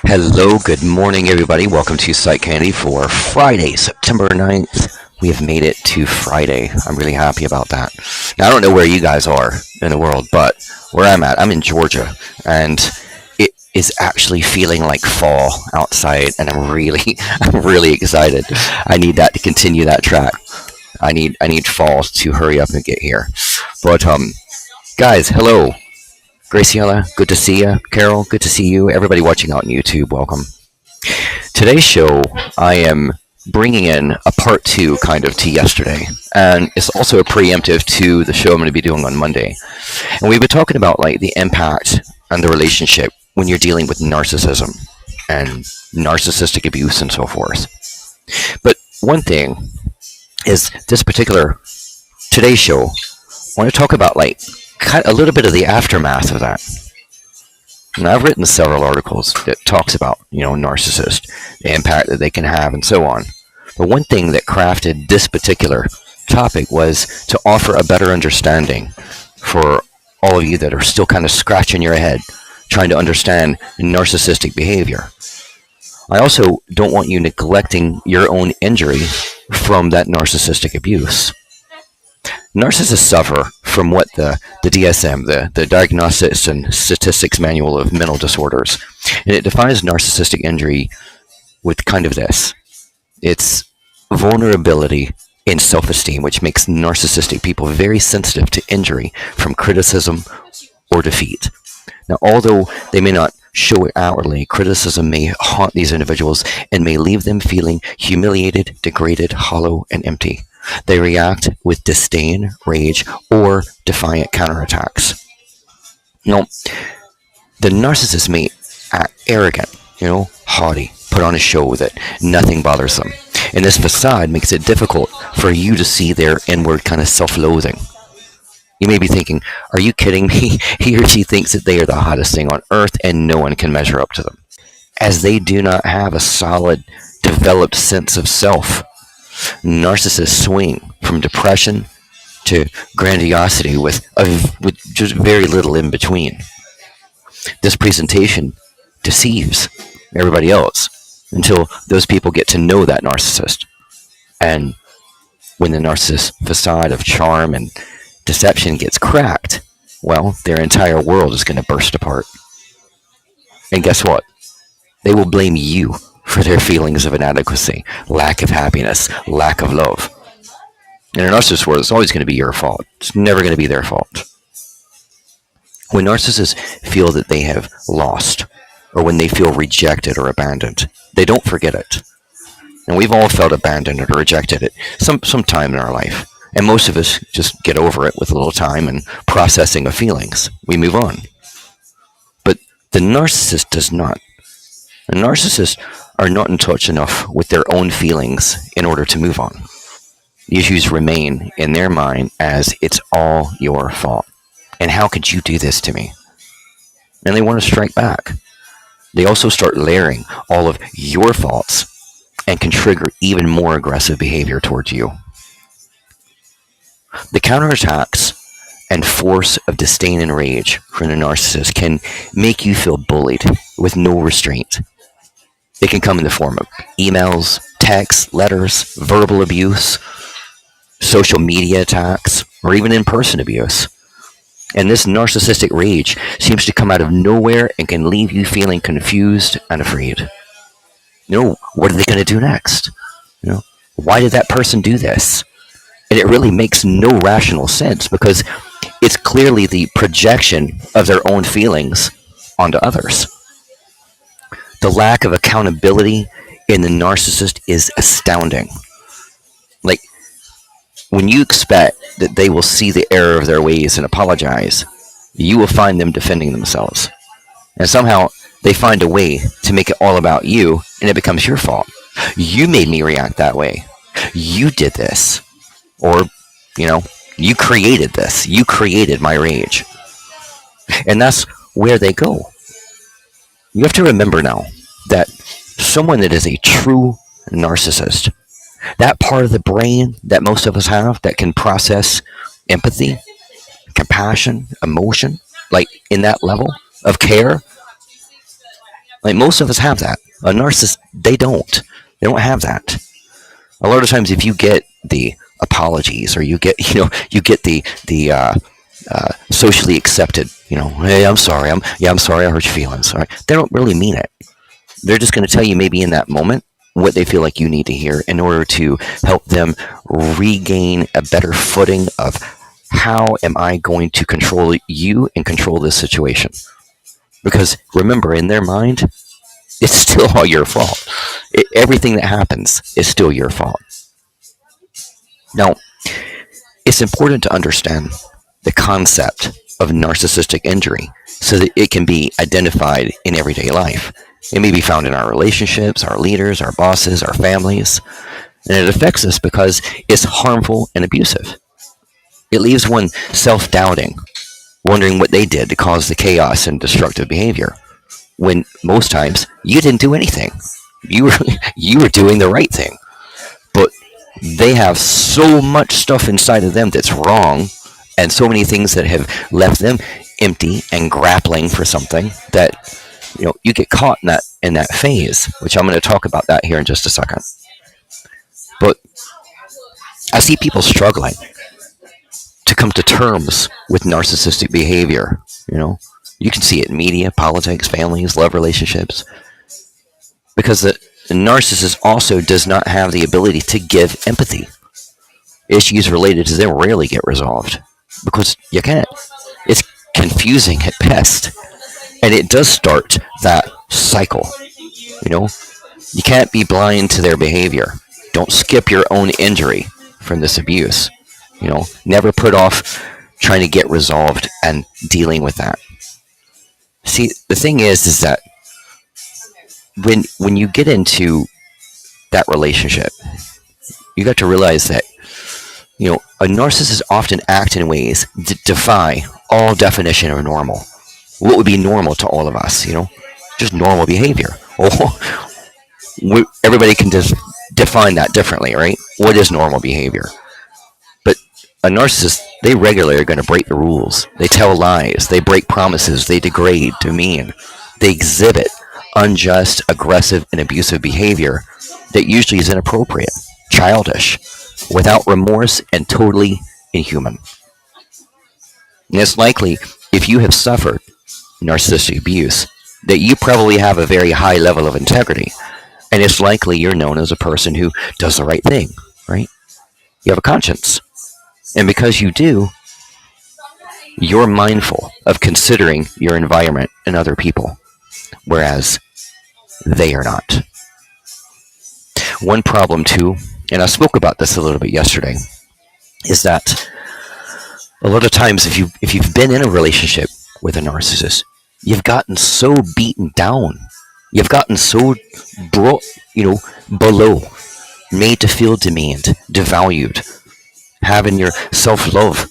Hello, good morning, everybody. Welcome to PsychCandy for Friday, September 9th. We have made it to Friday. I'm really happy about that. Now, I don't know where you guys are in the world, but where I'm at, I'm in Georgia, and it is actually feeling like fall outside, and I'm really excited. I need that to continue that track. I need fall to hurry up and get here. But, guys, hello. Graciela, good to see you. Carol, good to see you. Everybody watching out on YouTube, welcome. Today's show, I am bringing in a part two kind of to yesterday, and it's also a preemptive to the show I'm going to be doing on Monday. And we've been talking about like the impact on the relationship when you're dealing with narcissism and narcissistic abuse and so forth. But one thing is today's show, I want to talk about like a little bit of the aftermath of that. And I've written several articles that talks about, narcissists, the impact that they can have and so on. But one thing that crafted this particular topic was to offer a better understanding for all of you that are still kind of scratching your head trying to understand narcissistic behavior. I also don't want you neglecting your own injury from that narcissistic abuse. Narcissists suffer from what the DSM, the Diagnostics and Statistics Manual of Mental Disorders, and it defines narcissistic injury with kind of this. It's vulnerability in self-esteem, which makes narcissistic people very sensitive to injury from criticism or defeat. Now, although they may not show it outwardly, criticism may haunt these individuals and may leave them feeling humiliated, degraded, hollow, and empty. They react with disdain, rage, or defiant counterattacks. The narcissist may act arrogant, haughty, put on a show that nothing bothers them. And this facade makes it difficult for you to see their inward kind of self-loathing. You may be thinking, are you kidding me? He or she thinks that they are the hottest thing on earth and no one can measure up to them, as they do not have a solid, developed sense of self. Narcissists swing from depression to grandiosity with just very little in between. This presentation deceives everybody else until those people get to know that narcissist. And when the narcissist facade of charm and deception gets cracked, well, their entire world is going to burst apart. And guess what? They will blame you for their feelings of inadequacy, lack of happiness, lack of love. In a narcissist world, it's always going to be your fault. It's never going to be their fault. When narcissists feel that they have lost, or when they feel rejected or abandoned, they don't forget it. And we've all felt abandoned or rejected at some time in our life. And most of us just get over it with a little time and processing of feelings. We move on. But the narcissist does not. The narcissists are not in touch enough with their own feelings in order to move on. The issues remain in their mind as it's all your fault. And how could you do this to me? And they want to strike back. They also start layering all of your faults and can trigger even more aggressive behavior towards you. The counterattacks and force of disdain and rage from the narcissist can make you feel bullied with no restraint. It can come in the form of emails, texts, letters, verbal abuse, social media attacks, or even in-person abuse. And this narcissistic rage seems to come out of nowhere and can leave you feeling confused and afraid. What are they going to do next? Why did that person do this? And it really makes no rational sense because it's clearly the projection of their own feelings onto others. The lack of accountability in the narcissist is astounding. Like, when you expect that they will see the error of their ways and apologize, you will find them defending themselves. And somehow they find a way to make it all about you, and it becomes your fault. You made me react that way. You did this. Or, you created this. You created my rage. And that's where they go. You have to remember now that someone that is a true narcissist, that part of the brain that most of us have that can process empathy, compassion, emotion, like in that level of care, Like most of us have that. A narcissist, they don't. They don't have that. A lot of times, if you get the apologies or you get, you get the socially accepted, hey, I'm sorry, I'm sorry, I hurt your feelings. All right, they don't really mean it. They're just going to tell you maybe in that moment what they feel like you need to hear in order to help them regain a better footing of how am I going to control you and control this situation. Because remember, in their mind, it's still all your fault. Everything that happens is still your fault. Now, it's important to understand the concept of narcissistic injury so that it can be identified in everyday life. It may be found in our relationships, our leaders, our bosses, our families, and it affects us because it's harmful and abusive. It leaves one self-doubting, wondering what they did to cause the chaos and destructive behavior, when most times you didn't do anything. You were doing the right thing. But they have so much stuff inside of them that's wrong, and so many things that have left them empty and grappling for something that you get caught in that phase, which I'm going to talk about that here in just a second. But I see people struggling to come to terms with narcissistic behavior. You can see it in media, politics, families, love relationships, because the narcissist also does not have the ability to give empathy. Issues related to them rarely get resolved because you can't. It's confusing at best, and it does start that cycle. You can't be blind to their behavior. Don't skip your own injury from this abuse. Never put off trying to get resolved and dealing with that. See, the thing is that when you get into that relationship, you got to realize that a narcissist often act in ways that defy all definition of normal. What would be normal to all of us? Just normal behavior. Everybody can just define that differently, right? What is normal behavior? But a narcissist, they regularly are going to break the rules. They tell lies. They break promises. They degrade, demean. They exhibit unjust, aggressive, and abusive behavior that usually is inappropriate, childish, without remorse, and totally inhuman. And it's likely, if you have suffered narcissistic abuse, that you probably have a very high level of integrity. And it's likely you're known as a person who does the right thing, right? You have a conscience. And because you do, you're mindful of considering your environment and other people, whereas they are not. One problem, too, and I spoke about this a little bit yesterday, is that a lot of times if you've been in a relationship with a narcissist, you've gotten so beaten down, you've gotten so below, made to feel demeaned, devalued, having your self-love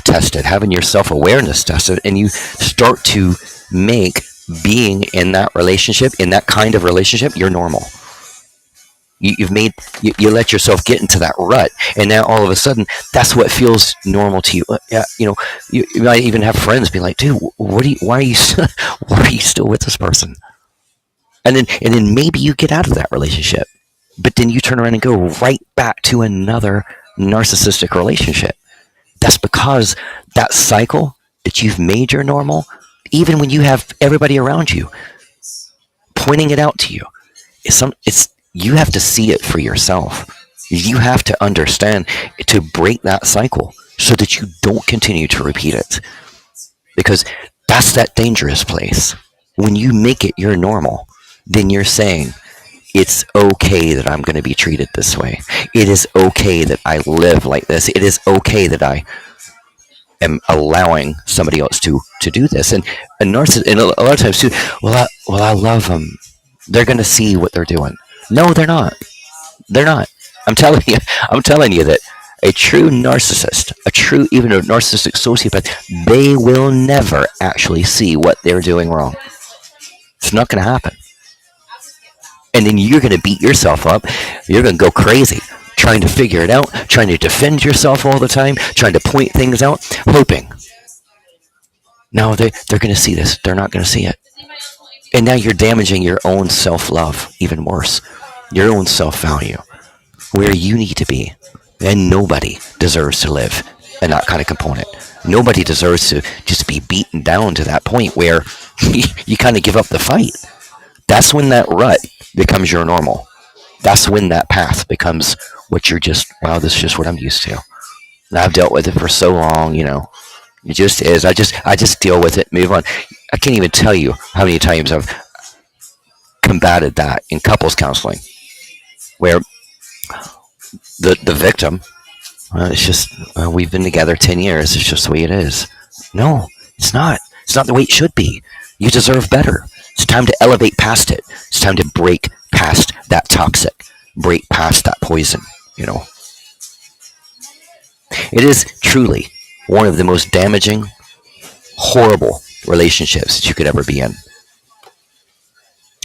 tested, having your self-awareness tested, and you start to make being in that relationship, in that kind of relationship, you're normal. You let yourself get into that rut, and now all of a sudden that's what feels normal to you. You might even have friends be like, "Dude, why are you still with this person?" And then maybe you get out of that relationship, but then you turn around and go right back to another narcissistic relationship. That's because that cycle that you've made your normal, even when you have everybody around you pointing it out to you, you have to see it for yourself. You have to understand to break that cycle so that you don't continue to repeat it. Because that's that dangerous place. When you make it your normal, then you're saying, it's okay that I'm going to be treated this way. It is okay that I live like this. It is okay that I am allowing somebody else to do this. And a narcissist, and a lot of times too, I love them. They're going to see what they're doing. No, they're not. They're not. I'm telling you that a true narcissist, even a narcissistic sociopath, they will never actually see what they're doing wrong. It's not going to happen. And then you're going to beat yourself up. You're going to go crazy trying to figure it out, trying to defend yourself all the time, trying to point things out, hoping. No, they're going to see this. They're not going to see it. And now you're damaging your own self-love, even worse, your own self-value, where you need to be. And nobody deserves to live in that kind of component. Nobody deserves to just be beaten down to that point where you kind of give up the fight. That's when that rut becomes your normal. That's when that path becomes what you're just, wow, this is just what I'm used to. And I've dealt with it for so long, It just is. I just deal with it, move on. I can't even tell you how many times I've combated that in couples counseling, where the victim, it's just we've been together 10 years. It's just the way it is. No, it's not. It's not the way it should be. You deserve better. It's time to elevate past it. It's time to break past that toxic, break past that poison. It is truly one of the most damaging, horrible relationships that you could ever be in.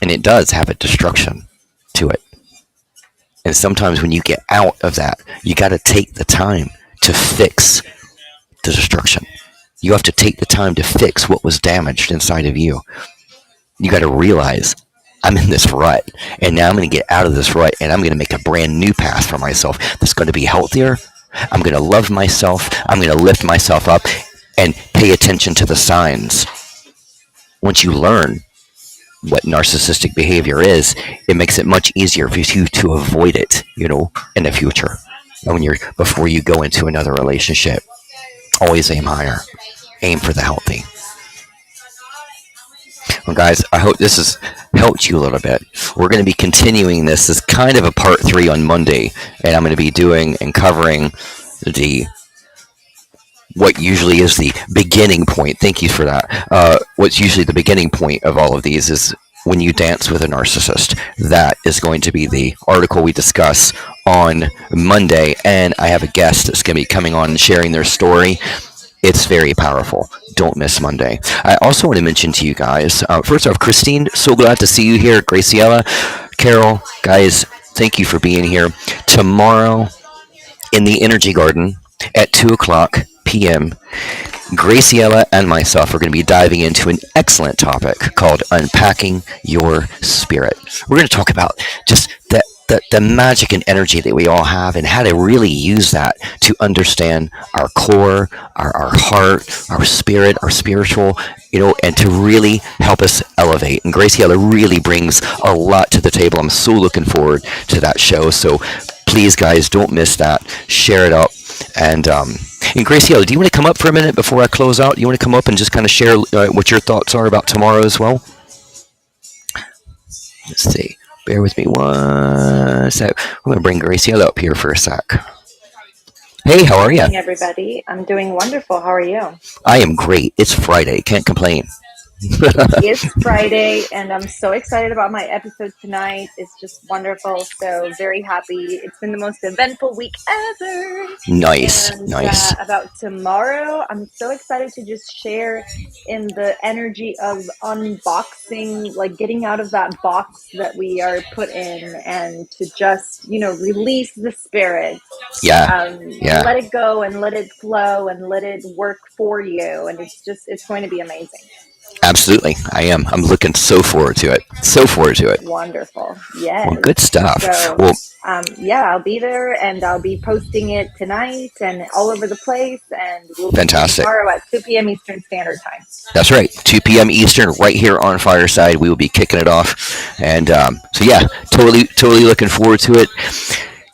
And it does have a destruction to it. And sometimes when you get out of that, you got to take the time to fix the destruction. You have to take the time to fix what was damaged inside of you. You got to realize, I'm in this rut, and now I'm going to get out of this rut, and I'm going to make a brand new path for myself that's going to be healthier. I'm going to love myself. I'm going to lift myself up and pay attention to the signs. Once you learn what narcissistic behavior is, it makes it much easier for you to avoid it, in the future. And before you go into another relationship, always aim higher. Aim for the healthy. Well, guys, I hope this has helped you a little bit. We're going to be continuing this as kind of a part 3 on Monday, and I'm going to be doing and covering what usually is the beginning point. Thank you for that. What's usually the beginning point of all of these is when you dance with a narcissist. That is going to be the article we discuss on Monday, and I have a guest that's going to be coming on and sharing their story. It's very powerful. Don't miss Monday. I also want to mention to you guys, first off, Christine, so glad to see you here. Graciela, Carol, guys, thank you for being here. Tomorrow in the Energy Garden at 2 o'clock p.m., Graciela and myself are going to be diving into an excellent topic called Unpacking Your Spirit. We're going to talk about just the magic and energy that we all have and how to really use that to understand our core, our heart, our spirit, our spiritual, and to really help us elevate. And Graciela really brings a lot to the table. I'm so looking forward to that show. So please, guys, don't miss that. Share it up. And Graciela, do you want to come up for a minute before I close out? You want to come up and just kind of share what your thoughts are about tomorrow as well? Let's see. Bear with me one sec. I'm going to bring Graciela up here for a sec. Hey, how are you? Good morning, everybody. I'm doing wonderful. How are you? I am great. It's Friday. Can't complain. It's Friday, and I'm so excited about my episode tonight. It's just wonderful. So very happy. It's been the most eventful week ever. Nice. About tomorrow, I'm so excited to just share in the energy of unboxing, like getting out of that box that we are put in, and to just, release the spirit. Yeah. Let it go and let it flow and let it work for you. And it's going to be amazing. Absolutely. I am. I'm looking so forward to it. Wonderful. Yes. Well, good stuff. So, I'll be there, and I'll be posting it tonight and all over the place. And we'll fantastic. Be tomorrow at 2 p.m. Eastern Standard Time. That's right. 2 p.m. Eastern, right here on Fireside. We will be kicking it off. And totally looking forward to it.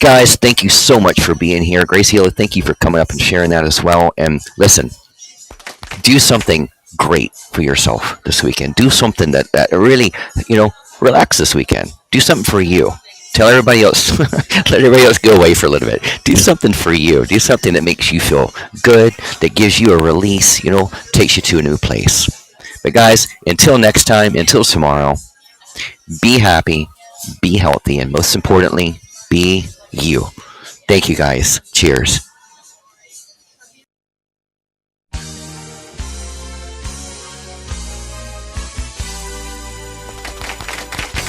Guys, thank you so much for being here. Graciela, thank you for coming up and sharing that as well. And listen, do something great for yourself this weekend. Do something that really, relax this weekend. Do something for you. Tell everybody else, let everybody else go away for a little bit. Do something for you. Do something that makes you feel good, that gives you a release, takes you to a new place. But guys, until next time, until tomorrow, be happy, be healthy, and most importantly, be you. Thank you, guys. Cheers.